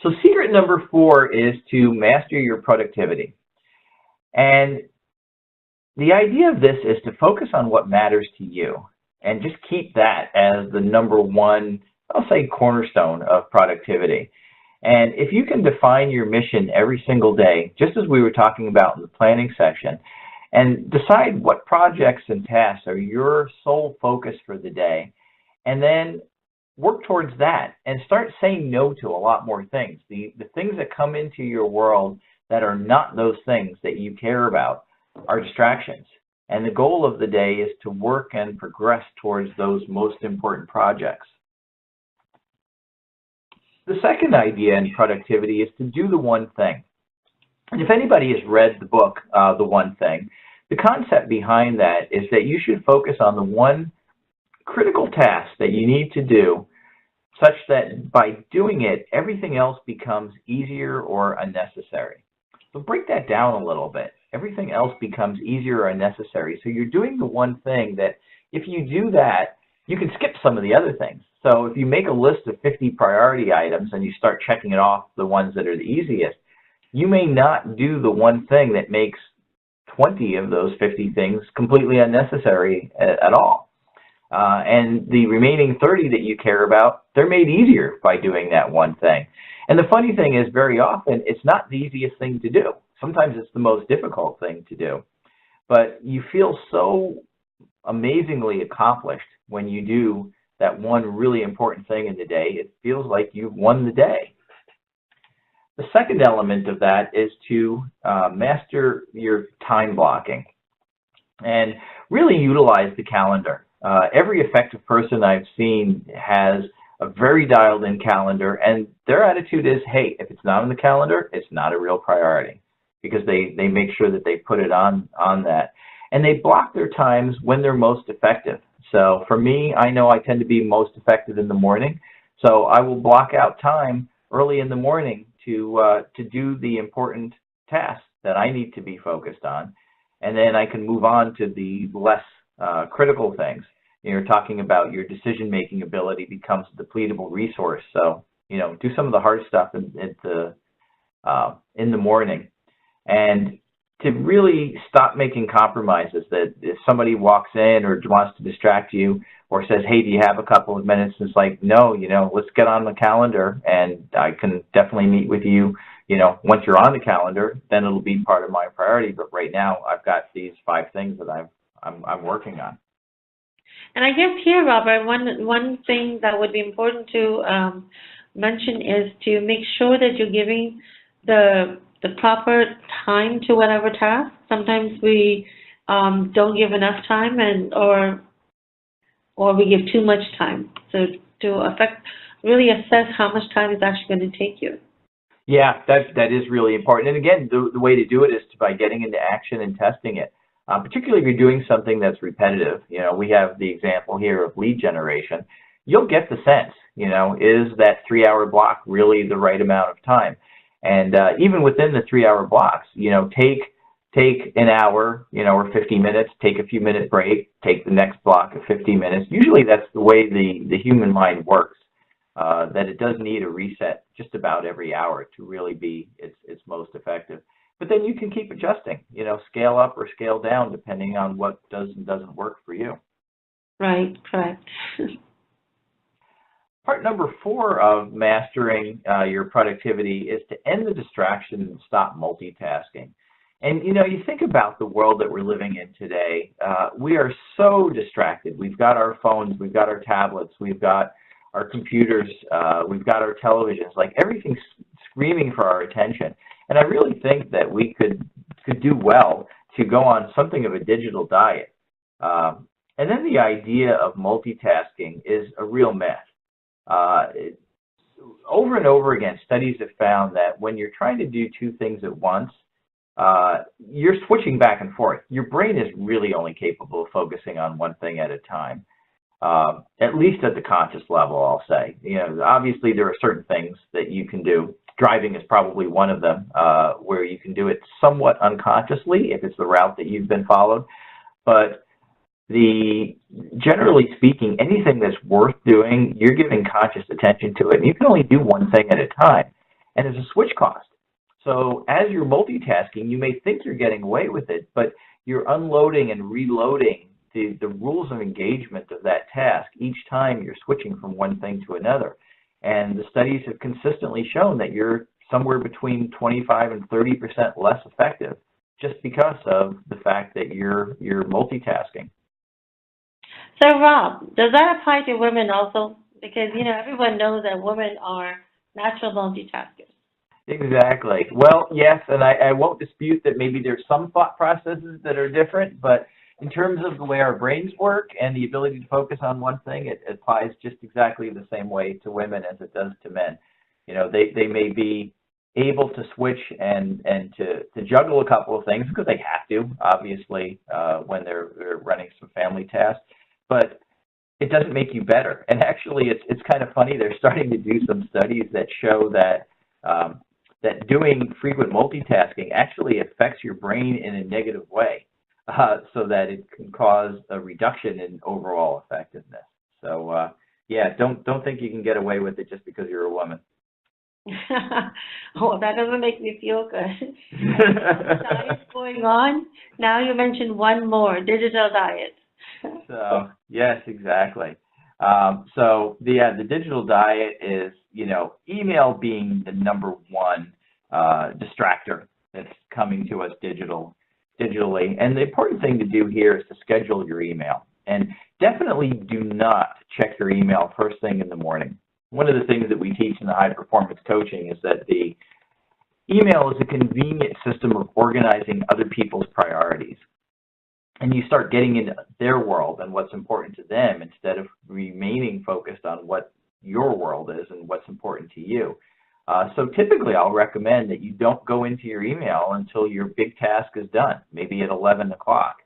So secret number 4 is to master your productivity. And the idea of this is to focus on what matters to you and just keep that as the number one, I'll say, cornerstone of productivity. And if you can define your mission every single day, just as we were talking about in the planning session, and decide what projects and tasks are your sole focus for the day, and then work towards that and start saying no to a lot more things. The things that come into your world that are not those things that you care about are distractions. And the goal of the day is to work and progress towards those most important projects. The second idea in productivity is to do the one thing. And if anybody has read the book, The One Thing, the concept behind that is that you should focus on the one critical task that you need to do, such that by doing it, everything else becomes easier or unnecessary. So break that down a little bit. Everything else becomes easier or unnecessary. So you're doing the one thing that if you do that, you can skip some of the other things. So if you make a list of 50 priority items and you start checking it off the ones that are the easiest, you may not do the one thing that makes 20 of those 50 things completely unnecessary at all. And the remaining 30 that you care about, they're made easier by doing that one thing. And the funny thing is, very often, it's not the easiest thing to do. Sometimes it's the most difficult thing to do. But you feel so amazingly accomplished when you do that one really important thing in the day. It feels like you've won the day. The second element of that is to master your time blocking and really utilize the calendar. Every effective person I've seen has a very dialed in calendar, and their attitude is, hey, if it's not on the calendar, it's not a real priority, because they make sure that they put it on that. And they block their times when they're most effective. So for me, I know I tend to be most effective in the morning, so I will block out time early in the morning to do the important tasks that I need to be focused on, and then I can move on to the less critical things. You're talking about your decision-making ability becomes a depletable resource. So, do some of the hard stuff in the morning, and to really stop making compromises. That if somebody walks in or wants to distract you or says, hey, do you have a couple of minutes? It's like, no, let's get on the calendar, and I can definitely meet with you. Once you're on the calendar, then it'll be part of my priority. But right now, I've got these 5 things that I'm working on. And I guess here, Robert, one thing that would be important to mention is to make sure that you're giving the proper time to whatever task. Sometimes we don't give enough time, or we give too much time. So to really assess how much time is actually going to take you. Yeah, that is really important. And again, the way to do it is by getting into action and testing it. Particularly if you're doing something that's repetitive. We have the example here of lead generation. You'll get the sense, is that 3-hour block really the right amount of time? And even within the 3-hour blocks, take an hour, or 50 minutes, take a few minute break, take the next block of 50 minutes. Usually that's the way the human mind works, that it does need a reset just about every hour to really be its most effective. But then you can keep adjusting, scale up or scale down depending on what does and doesn't work for you. Right, correct. Part number 4 of mastering your productivity is to end the distraction and stop multitasking. And, you think about the world that we're living in today. We are so distracted. We've got our phones, we've got our tablets, we've got our computers, we've got our televisions, like everything's screaming for our attention. And I really think that we could do well to go on something of a digital diet. And then the idea of multitasking is a real myth. Over and over again, studies have found that when you're trying to do 2 things at once, you're switching back and forth. Your brain is really only capable of focusing on one thing at a time, at least at the conscious level, I'll say. Obviously there are certain things that you can do. Driving is probably one of them, where you can do it somewhat unconsciously if it's the route that you've been followed. But generally speaking, anything that's worth doing, you're giving conscious attention to it. And you can only do one thing at a time. and there's a switch cost. So as you're multitasking, you may think you're getting away with it, but you're unloading and reloading the rules of engagement of that task each time you're switching from one thing to another. And the studies have consistently shown that you're somewhere between 25 and 30% less effective just because of the fact that you're multitasking. So, Rob, does that apply to women also? Because, you know, everyone knows that women are natural multitaskers. Exactly. Well, yes, and I won't dispute that maybe there's some thought processes that are different, but in terms of the way our brains work and the ability to focus on one thing, it applies just exactly the same way to women as it does to men. You know, they may be able to switch and to juggle a couple of things because they have to, obviously, when they're running some family tasks, but it doesn't make you better. And actually, it's kind of funny. They're starting to do some studies that show that that doing frequent multitasking actually affects your brain in a negative way, so that it can cause a reduction in overall effectiveness. So, yeah, don't think you can get away with it just because you're a woman. Oh, that doesn't make me feel good. Diets going on. Now you mentioned one more, digital diet. So, yes, exactly. So the digital diet is, you know, email being the number one distractor that's coming to us digitally. And the important thing to do here is to schedule your email. And definitely do not check your email first thing in the morning. One of the things that we teach in the high performance coaching is that the email is a convenient system of organizing other people's priorities. And you start getting into their world and what's important to them instead of remaining focused on what your world is and what's important to you. So typically I'll recommend that you don't go into your email until your big task is done, maybe at 11 o'clock.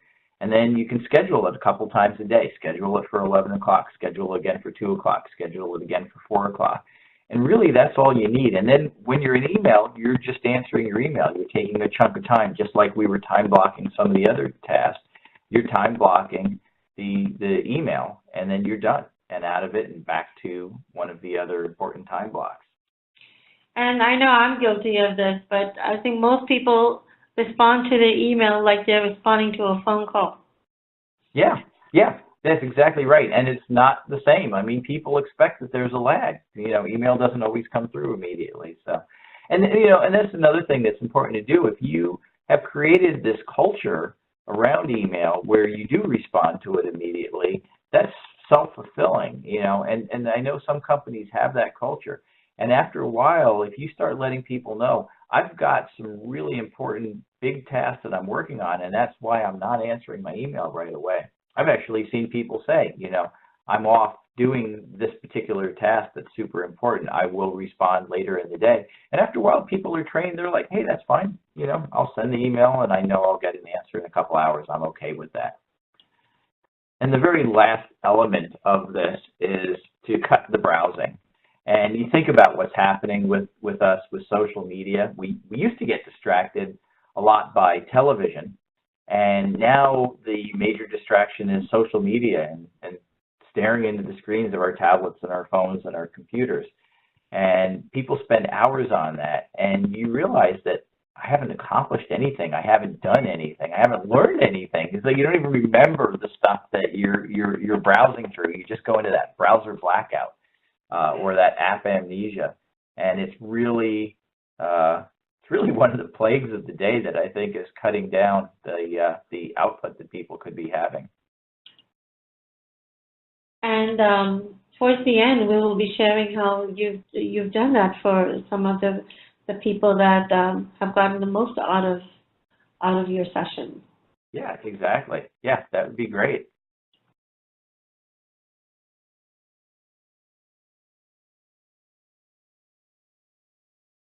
And then you can schedule it a couple times a day. Schedule it for 11 o'clock, schedule it again for 2 o'clock, schedule it again for 4 o'clock. And really that's all you need. And then when you're in email, you're just answering your email. You're taking a chunk of time, just like we were time blocking some of the other tasks. You're time blocking the email, and then you're done and out of it and back to one of the other important time blocks. And I know I'm guilty of this, but I think most people respond to the email like they're responding to a phone call. Yeah, that's exactly right. And it's not the same. I mean, people expect that there's a lag. You know, email doesn't always come through immediately. So, and you know, and that's another thing that's important to do. If you have created this culture around email where you do respond to it immediately, that's self-fulfilling, you know, and I know some companies have that culture. And after a while, if you start letting people know, I've got some really important big tasks that I'm working on, and that's why I'm not answering my email right away. I've actually seen people say, you know, I'm off doing this particular task that's super important. I will respond later in the day. And after a while, people are trained. They're like, hey, that's fine. You know, I'll send the email, and I know I'll get an answer in a couple hours. I'm okay with that. And the very last element of this is to cut the browsing. And you think about what's happening with us with social media. We used to get distracted a lot by television, and now the major distraction is social media and staring into the screens of our tablets and our phones and our computers. And people spend hours on that, and you realize that I haven't accomplished anything. I haven't done anything. I haven't learned anything. It's like you don't even remember the stuff that you're browsing through. You just go into that browser blackout or that app amnesia, and it's really one of the plagues of the day that I think is cutting down the output that people could be having. And towards the end, we will be sharing how you've done that for some of the people that have gotten the most out of your session. Yeah, exactly. Yeah, that would be great.